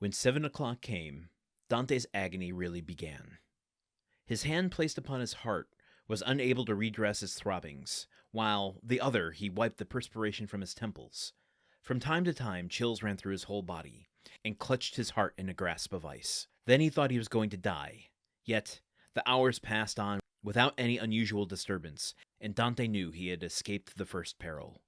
When 7 o'clock came, Dante's agony really began. His hand placed upon his heart was unable to redress his throbbings, while the other he wiped the perspiration from his temples. From time to time, chills ran through his whole body, and clutched his heart in a grasp of ice. Then he thought he was going to die. Yet, the hours passed on without any unusual disturbance, and Dante knew he had escaped the first peril.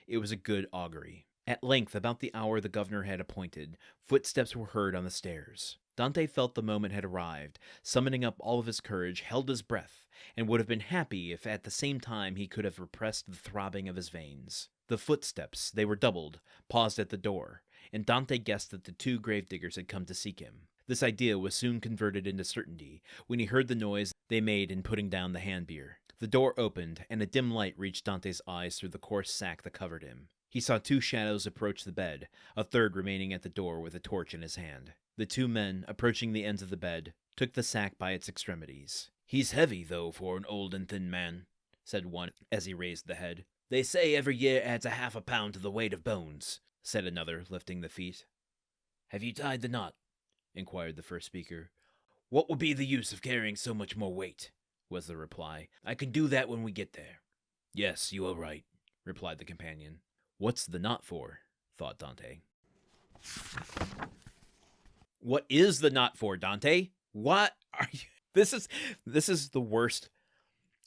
It was a good augury. At length, about the hour the governor had appointed, footsteps were heard on the stairs. Dante felt the moment had arrived, summoning up all of his courage, held his breath, and would have been happy if at the same time he could have repressed the throbbing of his veins. The footsteps, they were doubled, paused at the door, and Dante guessed that the two gravediggers had come to seek him. This idea was soon converted into certainty when he heard the noise they made in putting down the hand-bier. The door opened, and a dim light reached Dante's eyes through the coarse sack that covered him. He saw two shadows approach the bed, a third remaining at the door with a torch in his hand. The two men, approaching the ends of the bed, took the sack by its extremities. "He's heavy, though, for an old and thin man," said one as he raised the head. "They say every year adds a half a pound to the weight of bones," said another, lifting the feet. "Have you tied the knot?" inquired the first speaker. "What would be the use of carrying so much more weight?" was the reply. "I can do that when we get there." "Yes, you are right," replied the companion. "What's the knot for?" thought Dante. What is the knot for, Dante? What are you? This is the worst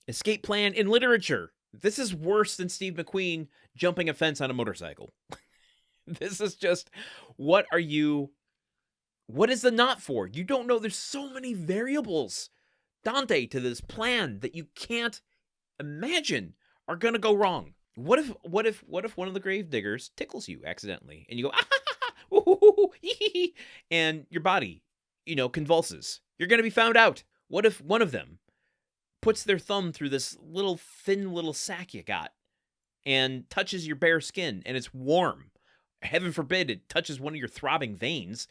escape plan in literature. This is worse than Steve McQueen jumping a fence on a motorcycle. This is just, what is the knot for? You don't know. There's so many variables, Dante, to this plan that you can't imagine are going to go wrong. What if one of the grave diggers tickles you accidentally and you go, and your body, convulses? You're going to be found out. What if one of them puts their thumb through this thin little sack you got and touches your bare skin and it's warm? Heaven forbid it touches one of your throbbing veins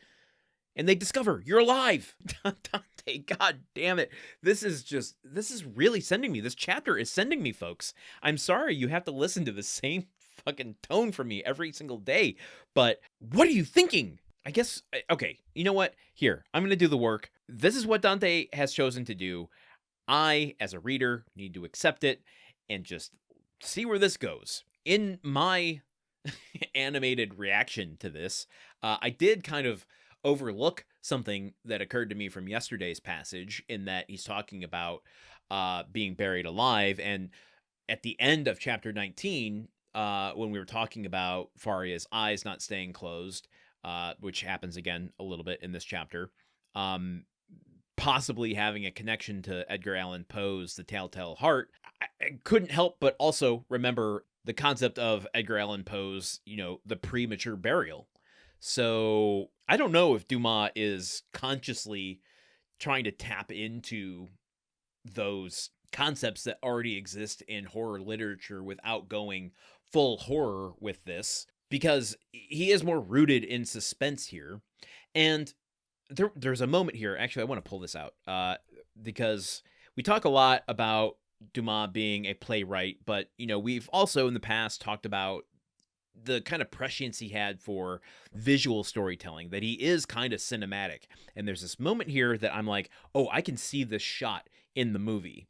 and they discover you're alive. Dante, God damn it. This is really sending me. This chapter is sending me, folks. I'm sorry you have to listen to the same fucking tone from me every single day, but what are you thinking? I guess, okay, you know what? Here, I'm going to do the work. This is what Dante has chosen to do. I, as a reader, need to accept it and just see where this goes. In my animated reaction to this, I did kind of overlook something that occurred to me from yesterday's passage, in that he's talking about being buried alive. And at the end of chapter 19, when we were talking about Faria's eyes not staying closed, which happens again a little bit in this chapter, possibly having a connection to Edgar Allan Poe's The Telltale Heart, I couldn't help but also remember the concept of Edgar Allan Poe's, the premature burial. So I don't know if Dumas is consciously trying to tap into those concepts that already exist in horror literature without going full horror with this, because he is more rooted in suspense here. And there's a moment here, actually, I want to pull this out, because we talk a lot about Dumas being a playwright, but, we've also in the past talked about the kind of prescience he had for visual storytelling, that he is kind of cinematic. And there's this moment here that I'm like, oh, I can see this shot in the movie,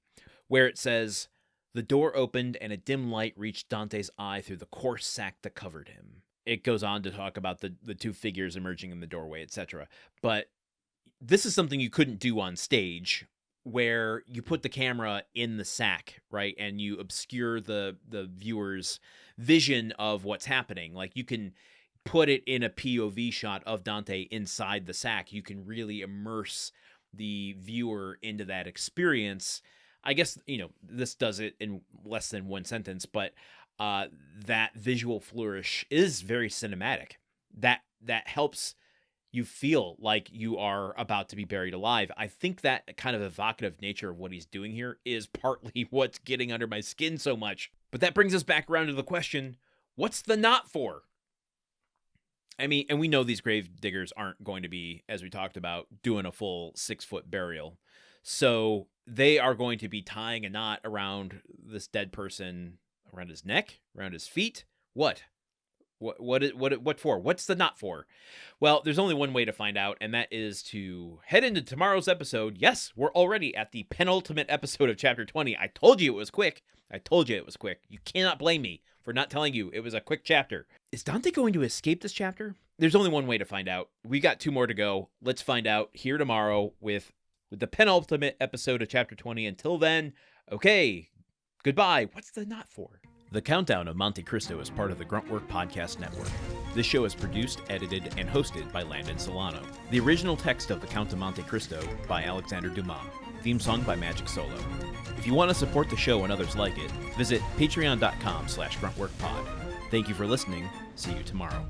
where it says, "The door opened and a dim light reached Dante's eye through the coarse sack that covered him." It goes on to talk about the two figures emerging in the doorway, etc. But this is something you couldn't do on stage, where you put the camera in the sack, right? And you obscure the viewer's vision of what's happening. Like, you can put it in a POV shot of Dante inside the sack. You can really immerse the viewer into that experience. I guess, this does it in less than one sentence, but that visual flourish is very cinematic. That helps you feel like you are about to be buried alive. I think that kind of evocative nature of what he's doing here is partly what's getting under my skin so much. But that brings us back around to the question, what's the knot for? I mean, and we know these grave diggers aren't going to be, as we talked about, doing a full 6-foot burial. So they are going to be tying a knot around this dead person, around his neck, around his feet. What? What for? What's the not for? Well, there's only one way to find out, and that is to head into tomorrow's episode. Yes, we're already at the penultimate episode of Chapter 20. I told you it was quick. You cannot blame me for not telling you it was a quick chapter. Is Dante going to escape this chapter? There's only one way to find out. We got 2 more to go. Let's find out here tomorrow with the penultimate episode of Chapter 20. Until then, okay, goodbye. What's the not for? The Countdown of Monte Cristo is part of the Gruntwork Podcast Network. This show is produced, edited, and hosted by Landon Solano. The original text of The Count of Monte Cristo by Alexandre Dumas. Theme song by Magic Solo. If you want to support the show and others like it, visit patreon.com/gruntworkpod. Thank you for listening. See you tomorrow.